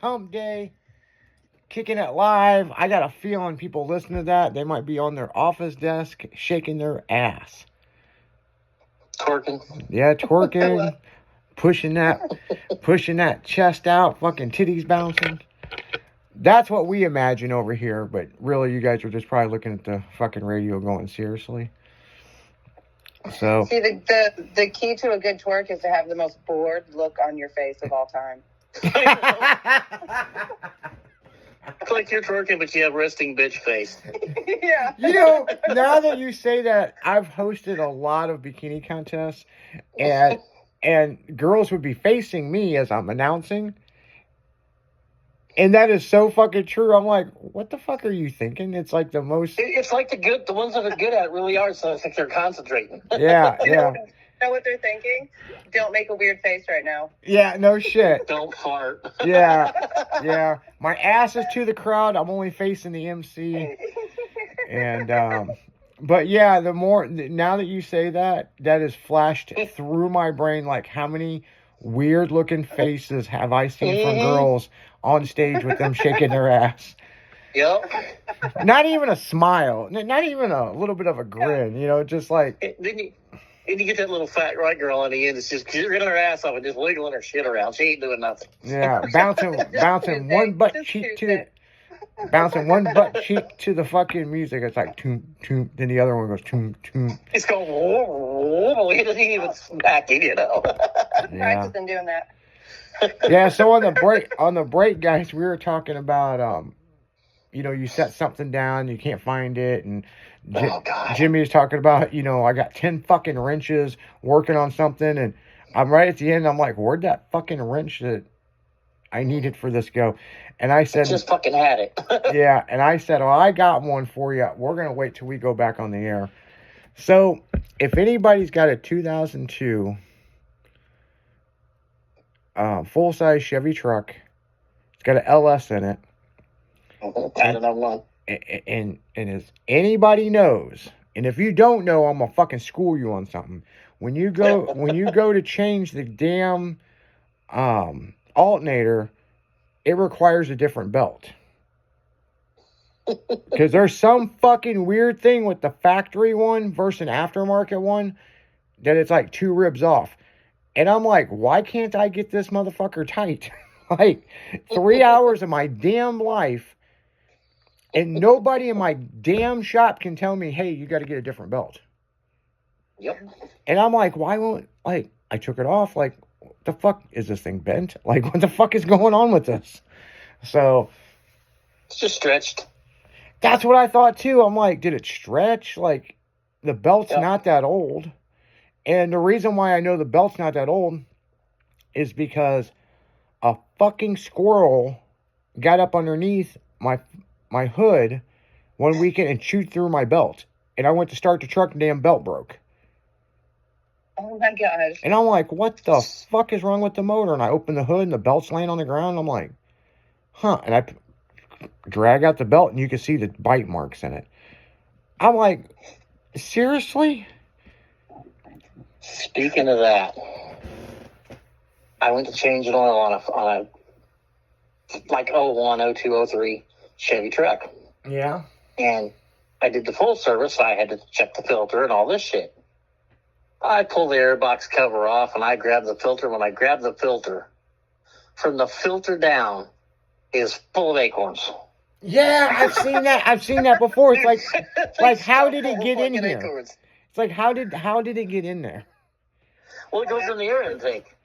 hump day. Kicking it live. I got a feeling people listening to that, they might be on their office desk shaking their ass. Twerking. Yeah, twerking. pushing that chest out. Fucking titties bouncing. That's what we imagine over here, but really you guys are just probably looking at the fucking radio going, seriously? So see, the key to a good twerk is to have the most bored look on your face of all time. It's like you're twerking, but you have resting bitch face. Yeah. You know, now that you say that, I've hosted a lot of bikini contests, and girls would be facing me as I'm announcing. And that is so fucking true. I'm like, what the fuck are you thinking? It's like the most... It's like the ones that are good at it really are, so I think they're concentrating. Yeah. You know what they're thinking? Don't make a weird face right now. Yeah, no shit. Don't fart. Yeah. My ass is to the crowd. I'm only facing the MC. And, but yeah, now that you say that has flashed through my brain, like how many weird looking faces have I seen from girls on stage with them shaking their ass. Yep. Not even a smile. Not even a little bit of a grin, just like... Then you get that little fat white girl on the end. It's just giving her ass off and just wiggling her shit around. She ain't doing nothing. Yeah, bouncing one butt cheek to the fucking music. It's like toom toom. Then the other one goes toom toom. It's going whoa, whoa. He doesn't even smack it, I'm practicing doing that. Yeah. So on the break, guys, we were talking about you set something down, you can't find it, and Jimmy is talking about, I got 10 fucking wrenches working on something, and I'm right at the end, I'm like, where'd that fucking wrench that I needed for this go? And I said... I just fucking had it. Yeah, and I said, well, I got one for you. We're going to wait till we go back on the air. So, if anybody's got a 2002 full-size Chevy truck, it's got an LS in it. I don't know. And as anybody knows, and if you don't know, I'm gonna fucking school you on something. When you go to change the damn alternator, it requires a different belt. Because there's some fucking weird thing with the factory one versus an aftermarket one that it's like 2 ribs off. And I'm like, why can't I get this motherfucker tight? Like 3 hours of my damn life. And nobody in my damn shop can tell me, hey, you got to get a different belt. Yep. And I'm like, why won't, I took it off. Like, what the fuck? Is this thing bent? Like, what the fuck is going on with this? So. It's just stretched. That's what I thought too. I'm like, did it stretch? Like, the belt's not that old. And the reason why I know the belt's not that old is because a fucking squirrel got up underneath my hood one weekend and chewed through my belt. And I went to start the truck and the damn belt broke. Oh my gosh. And I'm like, what the fuck is wrong with the motor? And I opened the hood and the belt's laying on the ground. I'm like, huh. And I drag out the belt and you can see the bite marks in it. I'm like, seriously? Speaking of that, I went to change an oil on a like 01, 02, 03 Chevy truck. Yeah. And I did the full service, so I had to check the filter and all this shit. I pull the airbox cover off and I grab the filter. When I grab the filter, from the filter down is full of acorns. Yeah, I've seen that before. It's like how did it get in here? Acorns. It's like how did it get in there? Well, it goes in the air intake.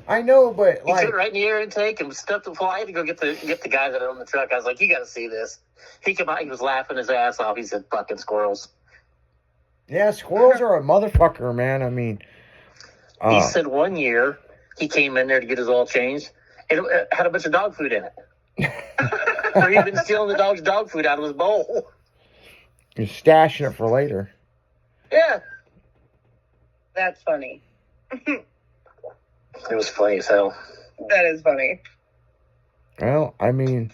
I know, but He put it right in the air intake and stuffed the fly. I had to go get the guy that owned the truck. I was like, you got to see this. He came out. He was laughing his ass off. He said, "Fucking squirrels." Yeah, squirrels are a motherfucker, man. I mean, he said one year he came in there to get his oil changed, and it had a bunch of dog food in it. So he'd been stealing the dog's dog food out of his bowl. You're stashing it for later. Yeah, That's funny. it was funny as hell. That is funny. Well, I mean,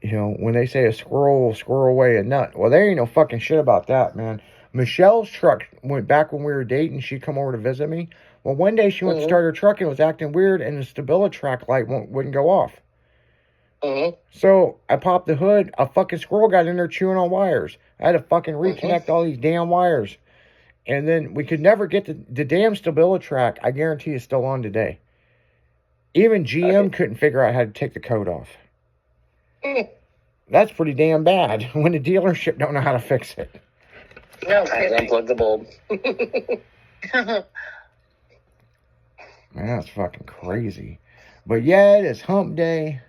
when they say a squirrel will squirrel away a nut, well, there ain't no fucking shit about that, man. Michelle's truck went back when we were dating. She'd come over to visit me. Well, one day she went to start her truck and it was acting weird, and the StabiliTrak light wouldn't go off. Mm-hmm. So I popped the hood. A fucking squirrel got in there chewing on wires. I had to fucking reconnect all these damn wires. And then we could never get the damn StabiliTrak. I guarantee is still on today. Even GM couldn't figure out how to take the code off. That's pretty damn bad when the dealership don't know how to fix it. No I kidding. unplugged the bulb. Man, that's fucking crazy. But yeah, it is hump day.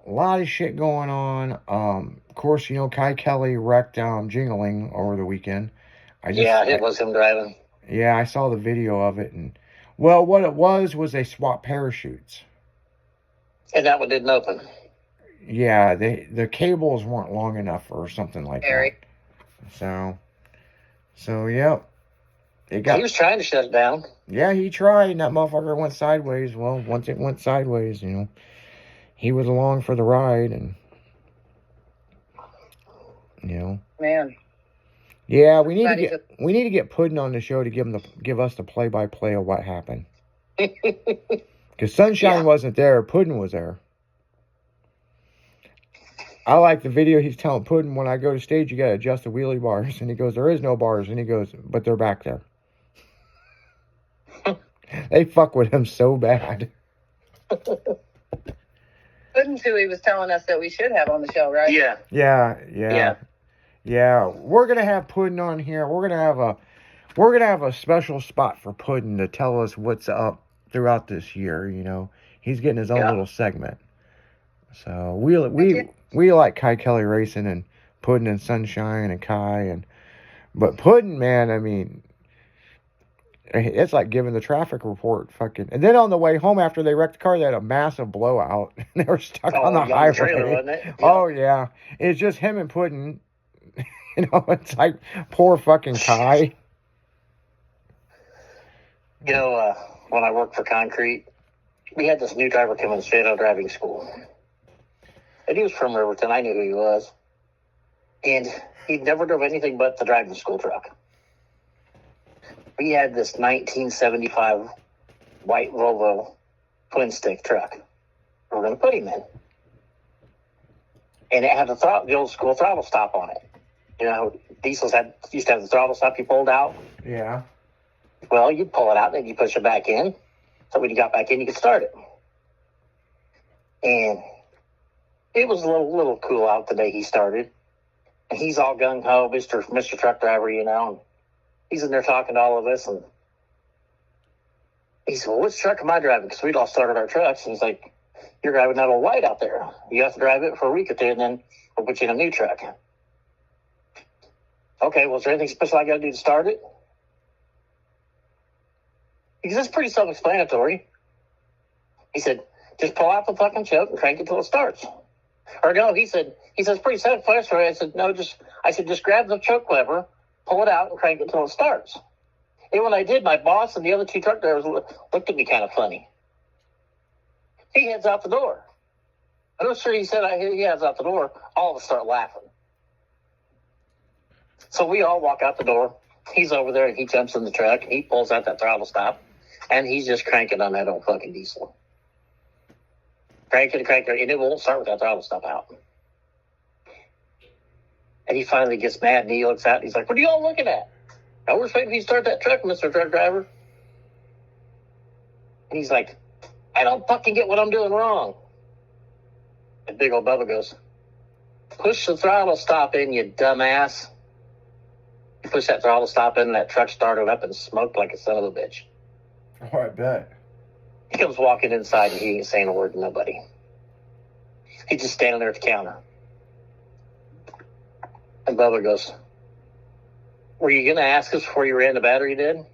A lot of shit going on. Of course, you know, Kai Kelly wrecked Jingling over the weekend. It was him driving. Yeah, I saw the video of it, and well, what it was they swapped parachutes. And that one didn't open. Yeah, the cables weren't long enough or something like Very. that. So yep. He was trying to shut it down. Yeah, he tried, and that motherfucker went sideways. Well, once it went sideways, you know, he was along for the ride, and you know. Man. Yeah, we need to get Puddin' on the show to give us the play-by-play of what happened. Because Sunshine wasn't there, Puddin' was there. I like the video he's telling Puddin', when I go to stage, you gotta adjust the wheelie bars, and he goes, there is no bars, and he goes, but they're back there. They fuck with him so bad. Puddin' who he was telling us that we should have on the show, right? Yeah. Yeah, we're gonna have Puddin' on here. We're gonna have a special spot for Puddin' to tell us what's up throughout this year. You know, he's getting his own little segment. So we like Kai Kelly Racing and Puddin' and Sunshine and Kai but Puddin', man, I mean, it's like giving the traffic report, fucking. And then on the way home after they wrecked the car, they had a massive blowout. They were stuck on the highway. Trailer, wasn't it? Oh yeah, it's just him and Puddin'. You know, it's like poor fucking Kai. You know, when I worked for Concrete, we had this new driver come in straight out of driving school. And he was from Riverton. I knew who he was. And he'd never drove anything but the driving school truck. We had this 1975 white Volvo twin stick truck. We're going to put him in. And it had the old school throttle stop on it. You know, diesels used to have the throttle stop you pulled out. Yeah. Well, you'd pull it out, then you push it back in. So when you got back in, you could start it. And it was a little cool out the day he started. And he's all gung-ho, Mr. Truck Driver, you know. And he's in there talking to all of us. And he said, well, which truck am I driving? Because we'd all started our trucks. And he's like, you're driving that old white out there. You have to drive it for a week or two, and then we'll put you in a new truck. Okay, well, is there anything special I got to do to start it? Because it's pretty self-explanatory. He said, just pull out the fucking choke and crank it till it starts. Or no, he said, it's pretty self-explanatory. I said, no, just grab the choke lever, pull it out, and crank it till it starts. And when I did, my boss and the other two truck drivers looked at me kind of funny. He heads out the door. I'm not sure he said he heads out the door. All of us start laughing. So we all walk out the door. He's over there, and he jumps in the truck. He pulls out that throttle stop, and he's just cranking on that old fucking diesel. Crank it, and it won't start with that throttle stop out. And he finally gets mad, and he looks out, and he's like, what are you all looking at? I was waiting for you to start that truck, Mr. Truck Driver. And he's like, I don't fucking get what I'm doing wrong. And big old Bubba goes, push the throttle stop in, you dumbass. He pushed that throttle stop in, and that truck started up and smoked like a son of a bitch. Oh, I bet. He comes walking inside, and he ain't saying a word to nobody. He's just standing there at the counter. And Bubba goes, were you going to ask us before you ran the battery dead?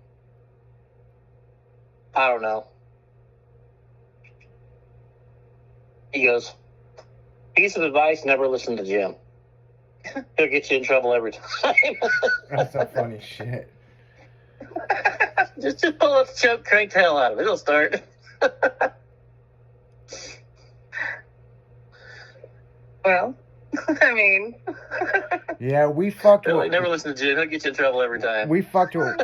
I don't know. He goes, piece of advice, never listen to Jim. He'll get you in trouble every time. That's some funny shit. just pull up the choke, crank the hell out of it. It'll start. Well, I mean. Yeah, we fucked with... Never listen to Jim. He'll get you in trouble every time. We fucked with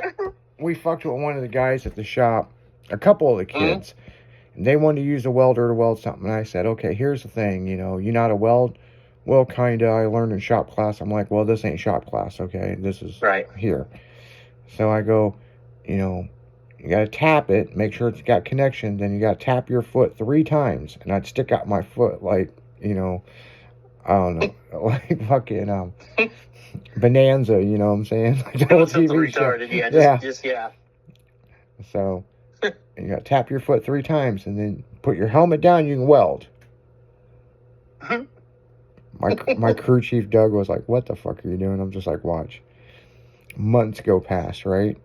one of the guys at the shop, a couple of the kids. they wanted to use a welder to weld something. And I said, okay, here's the thing, you know, you know how to weld? Well, kinda. I learned in shop class. I'm like, well, this ain't shop class, okay? This is Right. here. So I go, you know, you gotta tap it, make sure it's got connection. Then you gotta tap your foot 3 times, and I'd stick out my foot like, you know, I don't know, like fucking Bonanza. You know what I'm saying? Like the old Something TV show. retarded. Yeah. Yeah. So you gotta tap your foot 3 times, and then put your helmet down. You can weld. My crew chief Doug was like, "What the fuck are you doing?" I'm just like, "Watch." Months go past, right?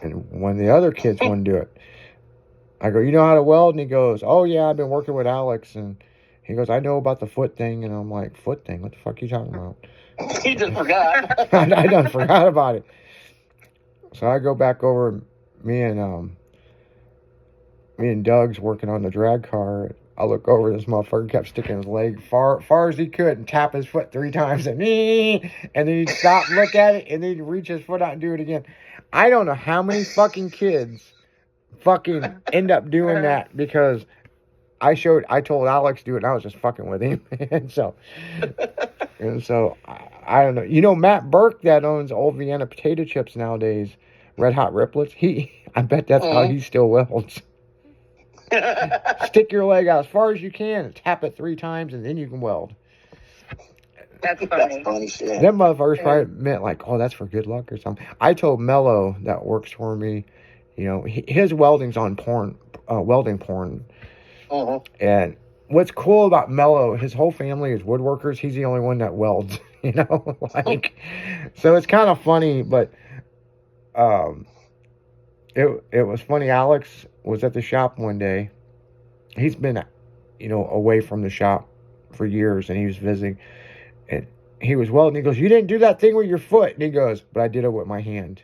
And when the other kids want to do it, I go, "You know how to weld?" And he goes, "Oh yeah, I've been working with Alex." And he goes, "I know about the foot thing." And I'm like, "Foot thing? What the fuck are you talking about?" He just forgot. I done forgot about it. So I go back over. Me and Doug's working on the drag car. I look over, this motherfucker kept sticking his leg far as he could and tap his foot 3 times and then he'd stop, look at it, and then he'd reach his foot out and do it again. I don't know how many fucking kids fucking end up doing that because I told Alex to do it and I was just fucking with him. and so I don't know. You know Matt Burke that owns Old Vienna potato chips nowadays, Red Hot Riplets, I bet that's how he still welds. Stick your leg out as far as you can and tap it 3 times and then you can weld. That's funny. That's funny shit. Them motherfuckers probably meant like, oh, that's for good luck or something. I told Mello that works for me, you know, his welding's on porn, welding porn. And what's cool about Mello, his whole family is woodworkers. He's the only one that welds, you know, like, so it's kind of funny, but it was funny. Alex was at the shop one day. He's been, you know, away from the shop for years, and he was visiting, and he was welding. He goes, "You didn't do that thing with your foot." And he goes, "But I did it with my hand."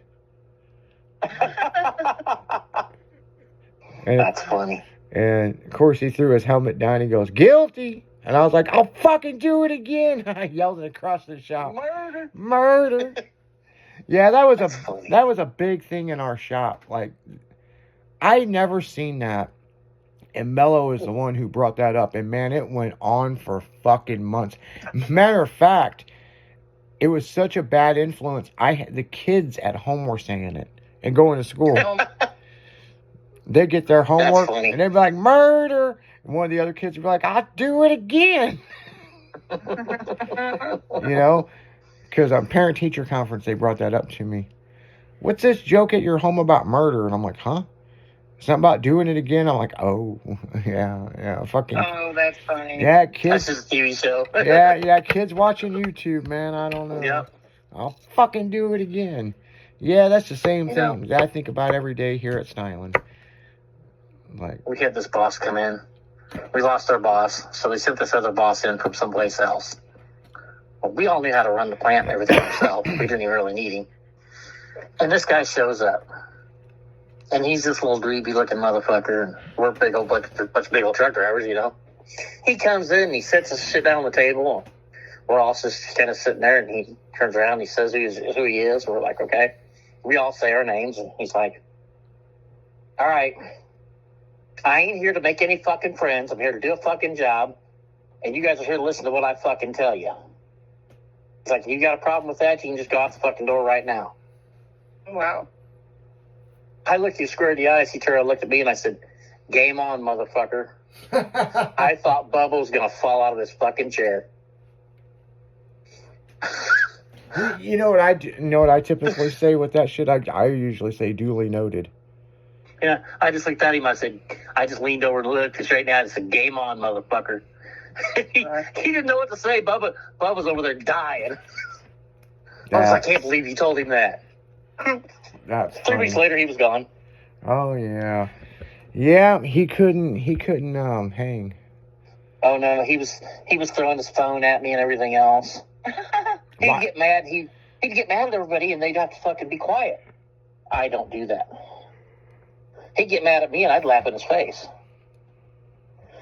That's funny. And of course, he threw his helmet down. He goes, "Guilty." And I was like, "I'll fucking do it again." I yelled it across the shop. Murder. Yeah, that was a big thing in our shop. Like, I never seen that. And Mello is the one who brought that up. And man, it went on for fucking months. Matter of fact, it was such a bad influence. The kids at home were saying it and going to school. They'd get their homework and they'd be like, "Murder." And one of the other kids would be like, "I'll do it again." You know? Because on parent-teacher conference, they brought that up to me. "What's this joke at your home about murder?" And I'm like, "Huh? Something about doing it again?" I'm like, "Oh, yeah, fucking." Oh, that's funny. Yeah, kids. That's just a TV show. yeah, kids watching YouTube, man. I don't know. Yep. I'll fucking do it again. Yeah, that's the same thing that I think about every day here at Styling. Like, We had this boss come in. We lost our boss, so they sent this other boss in from someplace else. Well, we all knew how to run the plant and everything ourselves. We didn't even really need him. And this guy shows up. And he's this little dreamy looking motherfucker. And we're big old bunch of big old truck drivers, you know. He comes in and he sets us shit down on the table. We're all just kind of sitting there, and he turns around and he says who he is. We're like, okay. We all say our names, and he's like, "All right, I ain't here to make any fucking friends. I'm here to do a fucking job. And you guys are here to listen to what I fucking tell you." He's like, "You got a problem with that? You can just go out the fucking door right now." Wow. I looked you square in the eyes. He turned and looked at me, and I said, "Game on, motherfucker." I thought Bubba was going to fall out of his fucking chair. you know what I do, you know what I typically say with that shit? I usually say duly noted. Yeah, I just looked at him. I just leaned over and looked straight down and said, "Game on, motherfucker." he didn't know what to say. Bubba's over there dying. I can't believe you told him that. That's 3 weeks later, he was gone. Oh yeah, yeah. He couldn't hang. Oh no, he was throwing his phone at me and everything else. He'd get mad. He'd get mad at everybody, and they'd have to fucking be quiet. I don't do that. He'd get mad at me, and I'd laugh in his face.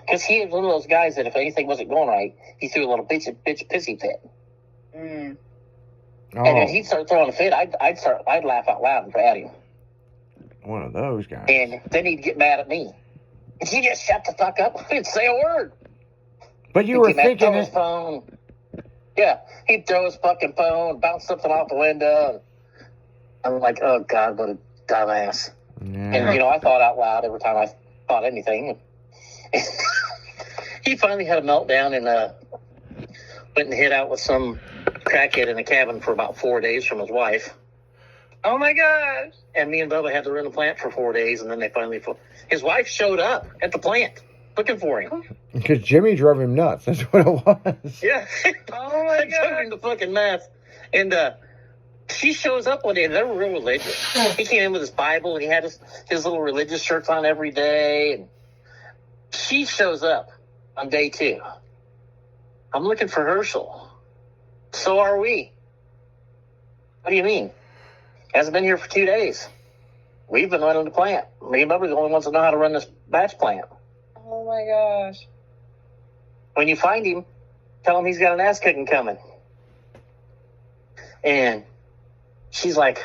Because he was one of those guys that if anything wasn't going right, he threw a little bitch pissy fit. Mm. Oh, And when he'd start throwing a fit, I'd laugh out loud at him. one of those guys. And then he'd get mad at me. He just shut the fuck up. He didn't say a word. But you were He'd thinking throw his it. phone. Yeah, he'd throw his fucking phone, bounce something off the window. I'm like, oh God, what a dumbass. Yeah. And, you know, I thought out loud every time I thought anything. He finally had a meltdown and went and hid out with some crackhead in a cabin for about 4 days from his wife. Oh my gosh. And me and Bubba had to run the plant for 4 days, and then they finally... His wife showed up at the plant looking for him. Because Jimmy drove him nuts. That's what it was. Yeah. Oh my I drove him god. to fucking meth. And she shows up one day, and they're real religious. He came in with his Bible, and he had his little religious shirts on every day. And she shows up on day 2. I'm looking for Herschel. So are we. What do you mean? Hasn't been here for 2 days. We've been running the plant. Me and Bubba are the only ones that know how to run this batch plant. Oh my gosh. When you find him, tell him he's got an ass kicking coming. And she's like,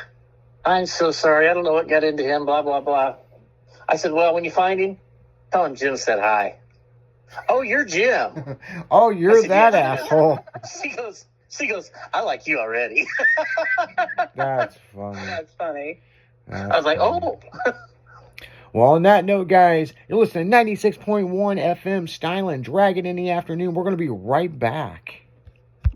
I'm so sorry. I don't know what got into him, blah, blah, blah. I said, well, when you find him, tell him Jim said hi. Oh, you're Jim. Oh, you're I said, that "Yeah." asshole. She goes, I like you already. That's funny. That's funny. I was like, oh. Well, on that note, guys, you're listening to 96.1 FM Styling Dragon in the afternoon. We're going to be right back.